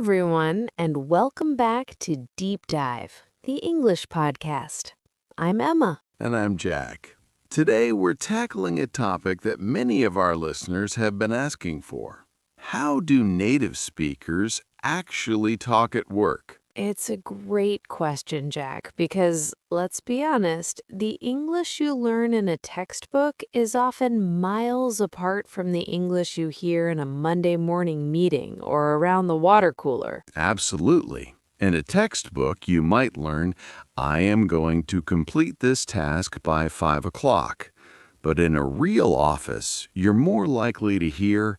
everyone, and welcome back to Deep Dive, the English podcast. I'm Emma. And I'm Jack. Today we're tackling a topic that many of our listeners have been asking for. How do native speakers actually talk at work? It's a great question, Jack, because let's be honest, the English you learn in a textbook is often miles apart from the English you hear in a Monday morning meeting or around the water cooler. Absolutely. In a textbook, you might learn, I am going to complete this task by 5 o'clock. But in a real office, you're more likely to hear,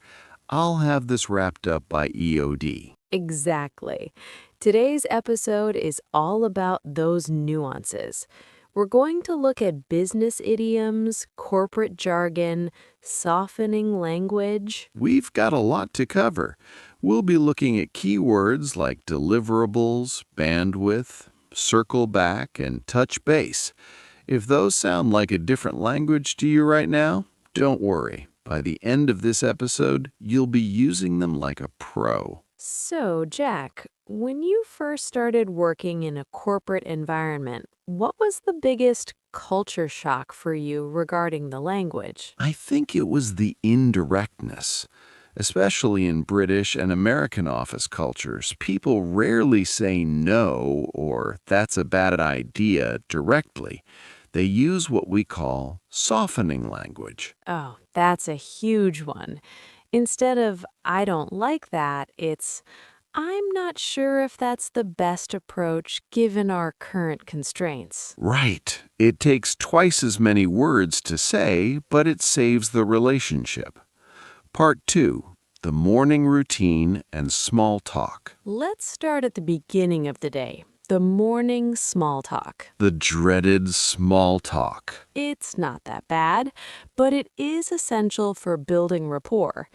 I'll have this wrapped up by EOD. Exactly. Today's episode is all about those nuances. We're going to look at business idioms, corporate jargon, softening language. We've got a lot to cover. We'll be looking at keywords like deliverables, bandwidth, circle back, and touch base. If those sound like a different language to you right now, don't worry. By the end of this episode, you'll be using them like a pro. So, Jack, when you first started working in a corporate environment, what was the biggest culture shock for you regarding the language? I think it was the indirectness. Especially in British and American office cultures, people rarely say no or that's a bad idea directly. They use what we call softening language. Oh, that's a huge one. Instead of, I don't like that, it's, I'm not sure if that's the best approach given our current constraints. Right. It takes twice as many words to say, but it saves the relationship. Part 2. The morning routine and small talk. Let's start at the beginning of the day. The morning small talk. The dreaded small talk. It's not that bad, but it is essential for building rapport.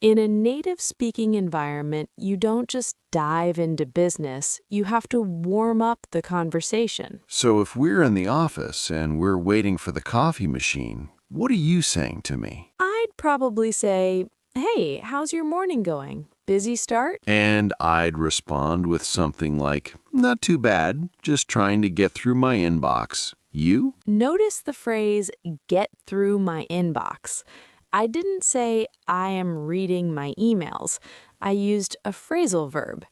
In a native-speaking environment, you don't just dive into business, you have to warm up the conversation. So if we're in the office and we're waiting for the coffee machine, what are you saying to me? I'd probably say, hey, how's your morning going? Busy start? And I'd respond with something like, not too bad, just trying to get through my inbox. You? Notice the phrase, get through my inbox. I didn't say, I am reading my emails. I used a phrasal verb.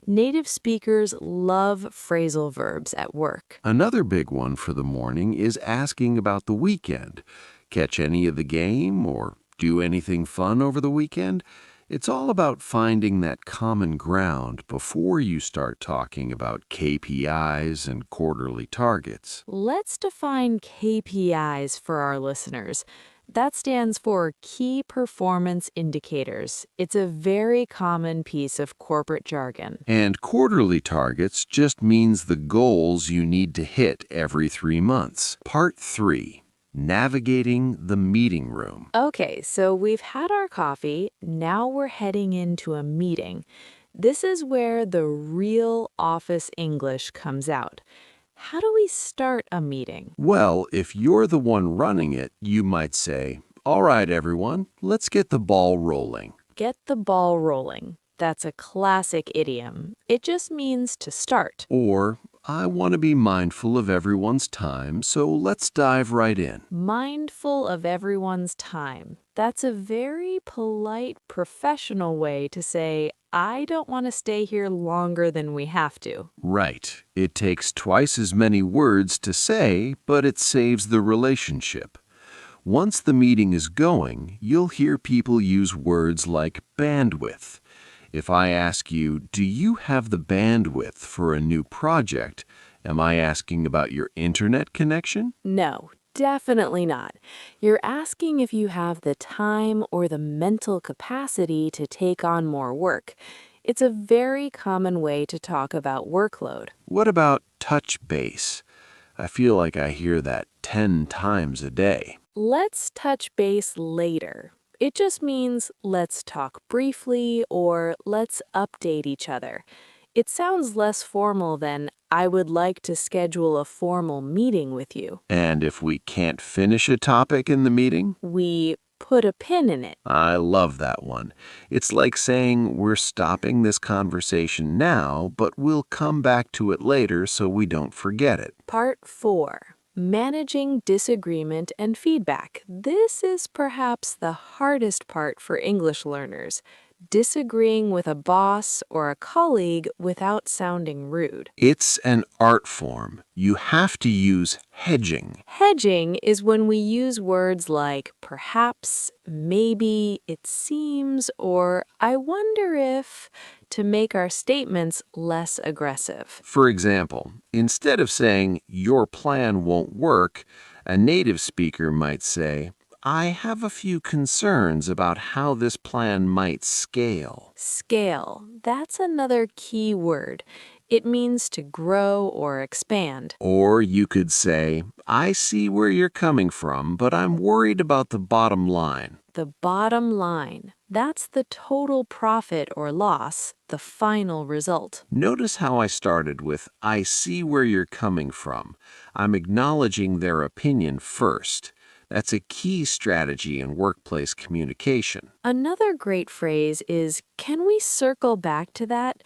Native speakers love phrasal verbs at work. Another big one for the morning is asking about the weekend. Catch any of the game or do anything fun over the weekend? It's all about finding that common ground before you start talking about KPIs and quarterly targets. Let's define KPIs for our listeners. That stands for Key Performance Indicators. It's a very common piece of corporate jargon. And quarterly targets just means the goals you need to hit every 3 months. Part 3. Navigating the meeting room. Okay, so we've had our coffee. Now we're heading into a meeting. This is where the real office English comes out. How do we start a meeting? Well, if you're the one running it, you might say, all right, everyone, let's get the ball rolling. Get the ball rolling. That's a classic idiom. It just means to start. Or, I want to be mindful of everyone's time, so let's dive right in. Mindful of everyone's time. That's a very polite, professional way to say, I don't want to stay here longer than we have to. Right. It takes twice as many words to say, but it saves the relationship. Once the meeting is going, you'll hear people use words like bandwidth. If I ask you, do you have the bandwidth for a new project? Am I asking about your internet connection? No, definitely not. You're asking if you have the time or the mental capacity to take on more work. It's a very common way to talk about workload. What about touch base? I feel like I hear that 10 times a day. Let's touch base later. It just means let's talk briefly or let's update each other. It sounds less formal than I would like to schedule a formal meeting with you. And if we can't finish a topic in the meeting? We put a pin in it. I love that one. It's like saying we're stopping this conversation now, but we'll come back to it later so we don't forget it. Part 4. Managing disagreement and feedback. This is perhaps the hardest part for English learners. Disagreeing with a boss or a colleague without sounding rude. It's an art form. You have to use hedging. Hedging is when we use words like perhaps, maybe, it seems, or I wonder if to make our statements less aggressive. For example, instead of saying, your plan won't work, a native speaker might say, I have a few concerns about how this plan might scale. Scale, that's another key word. It means to grow or expand. Or you could say, I see where you're coming from, but I'm worried about the bottom line. The bottom line, that's the total profit or loss, the final result. Notice how I started with, I see where you're coming from. I'm acknowledging their opinion first. That's a key strategy in workplace communication. Another great phrase is, can we circle back to that?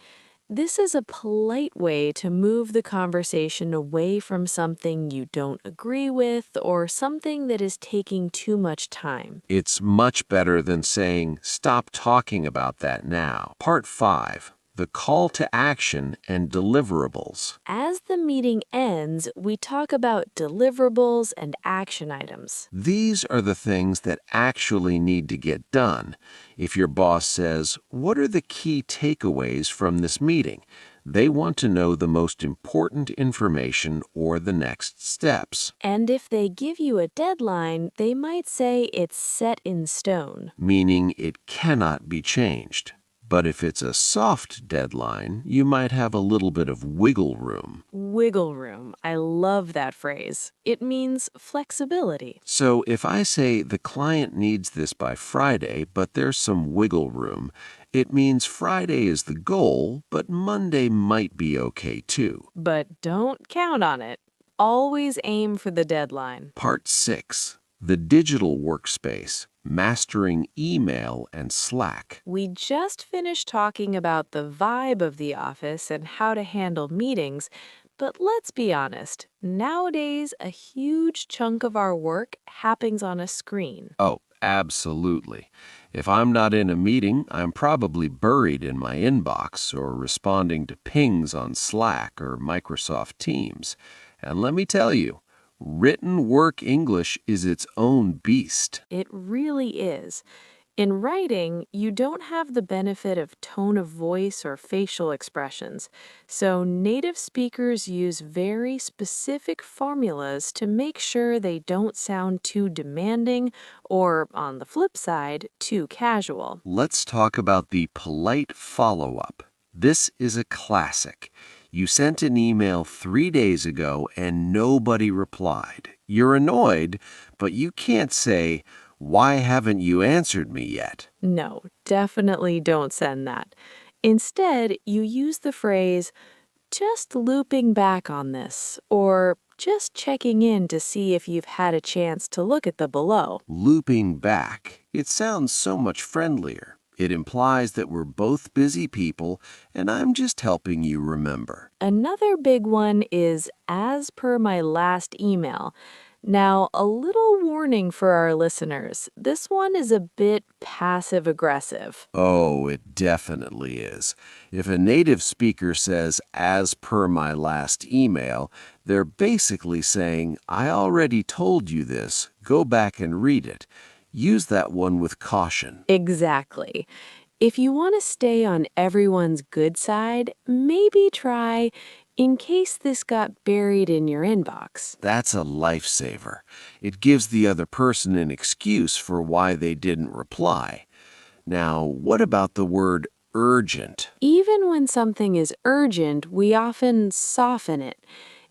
This is a polite way to move the conversation away from something you don't agree with or something that is taking too much time. It's much better than saying, stop talking about that now. Part 5. The call to action and deliverables. As the meeting ends, we talk about deliverables and action items. These are the things that actually need to get done. If your boss says, what are the key takeaways from this meeting? They want to know the most important information or the next steps. And if they give you a deadline, they might say it's set in stone. Meaning it cannot be changed. But if it's a soft deadline, you might have a little bit of wiggle room. Wiggle room. I love that phrase. It means flexibility. So if I say the client needs this by Friday, but there's some wiggle room, it means Friday is the goal, but Monday might be okay too. But don't count on it. Always aim for the deadline. Part 6. The digital workspace. Mastering email and Slack. We just finished talking about the vibe of the office and how to handle meetings, but let's be honest, nowadays a huge chunk of our work happens on a screen. Oh, absolutely. If I'm not in a meeting, I'm probably buried in my inbox or responding to pings on Slack or Microsoft Teams. And let me tell you, written work English is its own beast. It really is. In writing, you don't have the benefit of tone of voice or facial expressions, so native speakers use very specific formulas to make sure they don't sound too demanding or, on the flip side, too casual. Let's talk about the polite follow-up. This is a classic. You sent an email 3 days ago and nobody replied. You're annoyed, but you can't say, why haven't you answered me yet? No, definitely don't send that. Instead, you use the phrase, just looping back on this, or just checking in to see if you've had a chance to look at the below. Looping back. It sounds so much friendlier. It implies that we're both busy people, and I'm just helping you remember. Another big one is as per my last email. Now, a little warning for our listeners. This one is a bit passive-aggressive. Oh, it definitely is. If a native speaker says, as per my last email, they're basically saying, I already told you this. Go back and read it. Use that one with caution. Exactly. If you want to stay on everyone's good side, maybe try, in case this got buried in your inbox. That's a lifesaver. It gives the other person an excuse for why they didn't reply. Now, what about the word urgent? Even when something is urgent, we often soften it.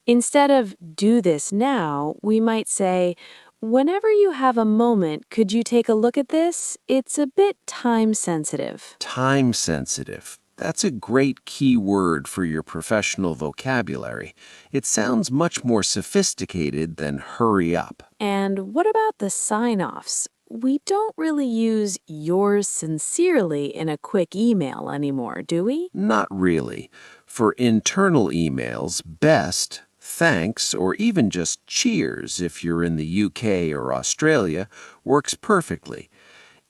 Instead of do this now, we might say, whenever you have a moment, could you take a look at this? It's a bit time sensitive. Time sensitive. That's a great key word for your professional vocabulary. It sounds much more sophisticated than hurry up. And what about the sign-offs? We don't really use yours sincerely in a quick email anymore, do we? Not really. For internal emails, best, thanks, or even just cheers if you're in the UK or Australia works perfectly.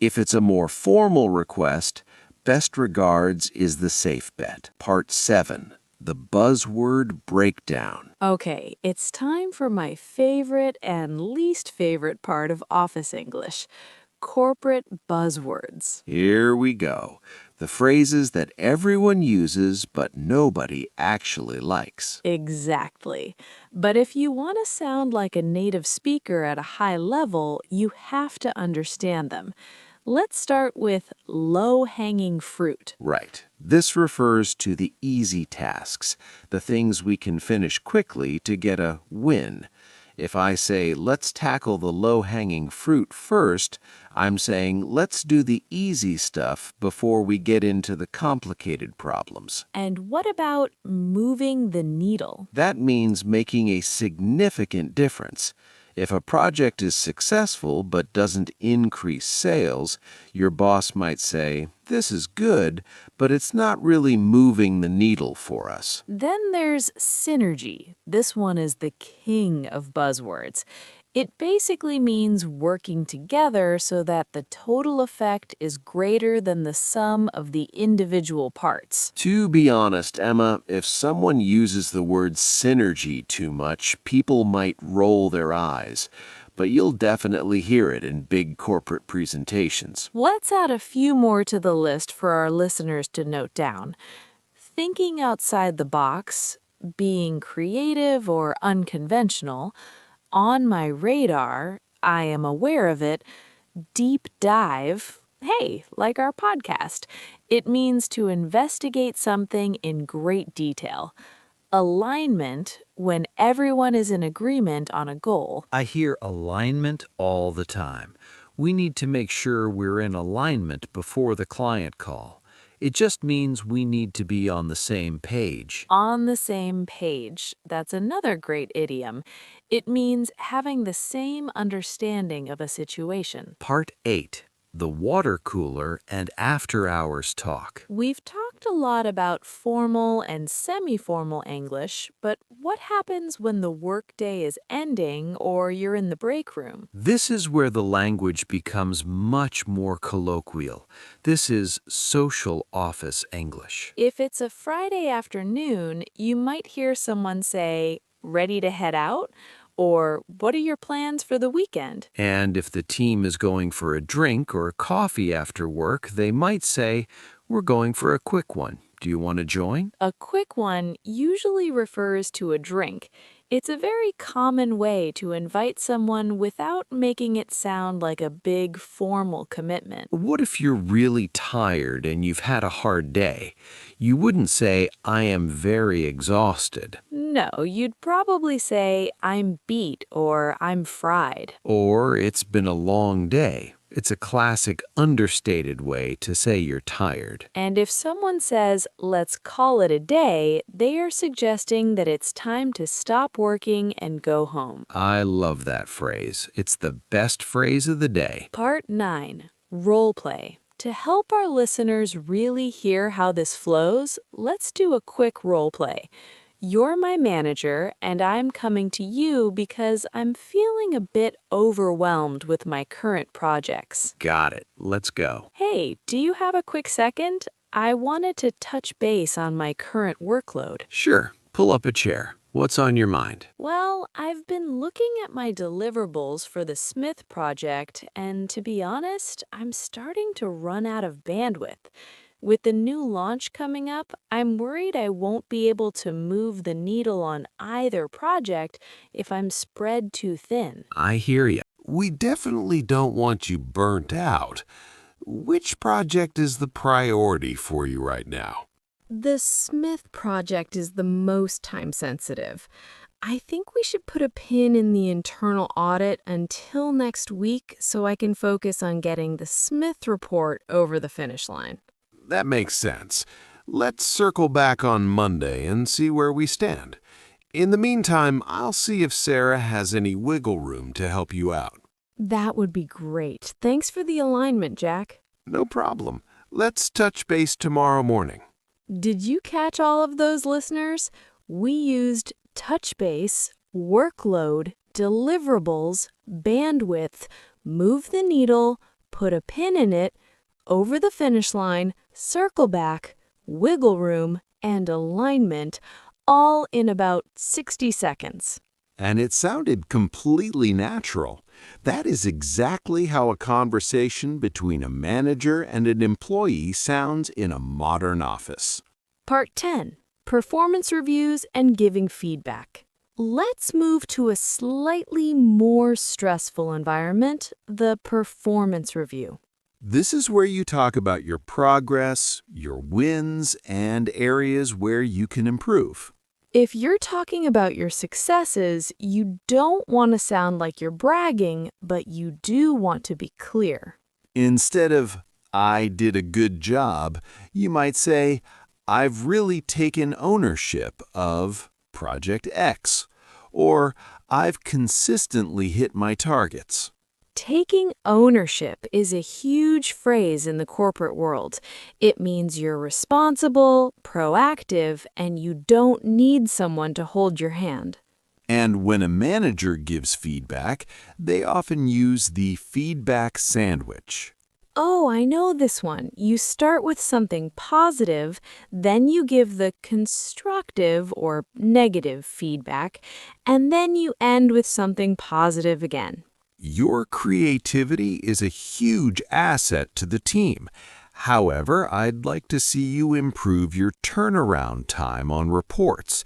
If it's a more formal request, best regards is the safe bet. Part 7. The buzzword breakdown. Okay, it's time for my favorite and least favorite part of office English, corporate buzzwords. Here we go. The phrases that everyone uses but nobody actually likes. Exactly. But if you want to sound like a native speaker at a high level, you have to understand them. Let's start with low-hanging fruit. Right. This refers to the easy tasks, the things we can finish quickly to get a win. If I say, let's tackle the low-hanging fruit first, I'm saying, let's do the easy stuff before we get into the complicated problems. And what about moving the needle? That means making a significant difference. If a project is successful but doesn't increase sales, your boss might say, this is good, but it's not really moving the needle for us. Then there's synergy. This one is the king of buzzwords. It basically means working together so that the total effect is greater than the sum of the individual parts. To be honest, Emma, if someone uses the word synergy too much, people might roll their eyes. But you'll definitely hear it in big corporate presentations. Let's add a few more to the list for our listeners to note down. Thinking outside the box, being creative or unconventional, on my radar, I am aware of it, deep dive, hey, like our podcast. It means to investigate something in great detail. Alignment, when everyone is in agreement on a goal. I hear alignment all the time. We need to make sure we're in alignment before the client call. It just means we need to be on the same page. On the same page. That's another great idiom. It means having the same understanding of a situation. Part 8. The water cooler and after-hours talk. We've talked a lot about formal and semi-formal English, but what happens when the workday is ending or you're in the break room? This is where the language becomes much more colloquial. This is social office English. If it's a Friday afternoon, you might hear someone say, "Ready to head out?" Or, "What are your plans for the weekend?" And if the team is going for a drink or coffee after work, they might say, we're going for a quick one. Do you want to join? A quick one usually refers to a drink. It's a very common way to invite someone without making it sound like a big formal commitment. What if you're really tired and you've had a hard day? You wouldn't say, I am very exhausted. No, you'd probably say, "I'm beat" or "I'm fried." Or it's been a long day. It's a classic understated way to say you're tired. And if someone says, "Let's call it a day," they are suggesting that it's time to stop working and go home. I love that phrase. It's the best phrase of the day. Part 9. Role play. To help our listeners really hear how this flows, let's do a quick role play. You're my manager, and I'm coming to you because I'm feeling a bit overwhelmed with my current projects. Got it. Let's go. Hey, do you have a quick second? I wanted to touch base on my current workload. Sure. Pull up a chair. What's on your mind? Well, I've been looking at my deliverables for the Smith project, and to be honest, I'm starting to run out of bandwidth. With the new launch coming up, I'm worried I won't be able to move the needle on either project if I'm spread too thin. I hear you. We definitely don't want you burnt out. Which project is the priority for you right now? The Smith project is the most time-sensitive. I think we should put a pin in the internal audit until next week so I can focus on getting the Smith report over the finish line. That makes sense. Let's circle back on Monday and see where we stand. In the meantime, I'll see if Sarah has any wiggle room to help you out. That would be great. Thanks for the alignment, Jack. No problem. Let's touch base tomorrow morning. Did you catch all of those, listeners? We used touch base, workload, deliverables, bandwidth, move the needle, put a pin in it, over the finish line, circle back, wiggle room, and alignment, all in about 60 seconds. And it sounded completely natural. That is exactly how a conversation between a manager and an employee sounds in a modern office. Part 10. Performance reviews and giving feedback. Let's move to a slightly more stressful environment, the performance review. This is where you talk about your progress, your wins, and areas where you can improve. If you're talking about your successes, you don't want to sound like you're bragging, but you do want to be clear. Instead of, I did a good job, you might say, I've really taken ownership of Project X, or I've consistently hit my targets. Taking ownership is a huge phrase in the corporate world. It means you're responsible, proactive, and you don't need someone to hold your hand. And when a manager gives feedback, they often use the feedback sandwich. Oh, I know this one. You start with something positive, then you give the constructive or negative feedback, and then you end with something positive again. Your creativity is a huge asset to the team. However, I'd like to see you improve your turnaround time on reports.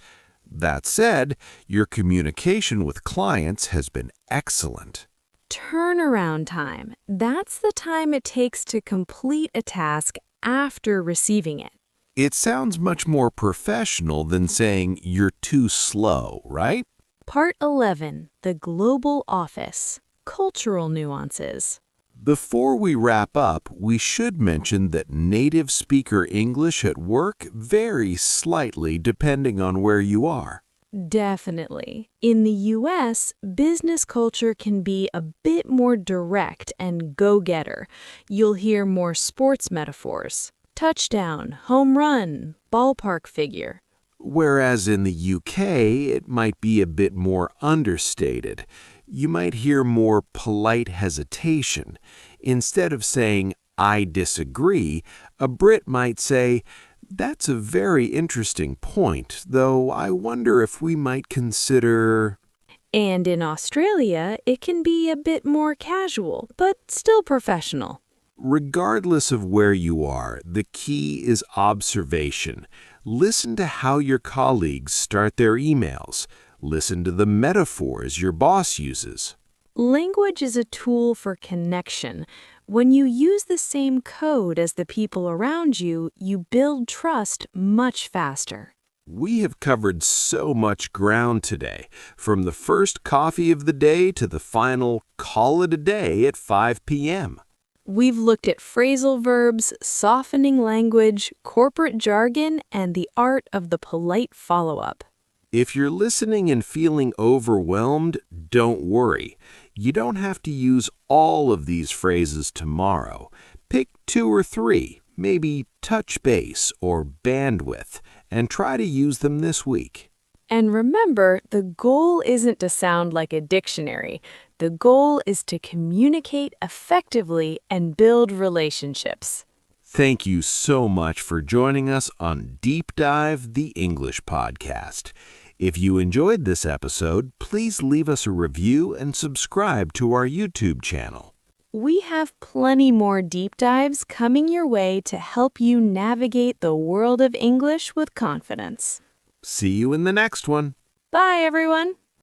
That said, your communication with clients has been excellent. Turnaround time. That's the time it takes to complete a task after receiving it. It sounds much more professional than saying you're too slow, right? Part 11. The Global Office. Cultural nuances. Before we wrap up, we should mention that native speaker English at work varies slightly depending on where you are. Definitely. In the US, business culture can be a bit more direct and go-getter. You'll hear more sports metaphors. Touchdown, home run, ballpark figure. Whereas in the UK, it might be a bit more understated. You might hear more polite hesitation. Instead of saying, I disagree, a Brit might say, that's a very interesting point, though I wonder if we might consider... And in Australia, it can be a bit more casual, but still professional. Regardless of where you are, the key is observation. Listen to how your colleagues start their emails. Listen to the metaphors your boss uses. Language is a tool for connection. When you use the same code as the people around you, you build trust much faster. We have covered so much ground today, from the first coffee of the day to the final call it a day at 5 p.m. We've looked at phrasal verbs, softening language, corporate jargon, and the art of the polite follow-up. If you're listening and feeling overwhelmed, don't worry. You don't have to use all of these phrases tomorrow. Pick 2 or 3, maybe touch base or bandwidth, and try to use them this week. And remember, the goal isn't to sound like a dictionary. The goal is to communicate effectively and build relationships. Thank you so much for joining us on Deep Dive, the English podcast. If you enjoyed this episode, please leave us a review and subscribe to our YouTube channel. We have plenty more deep dives coming your way to help you navigate the world of English with confidence. See you in the next one. Bye, everyone.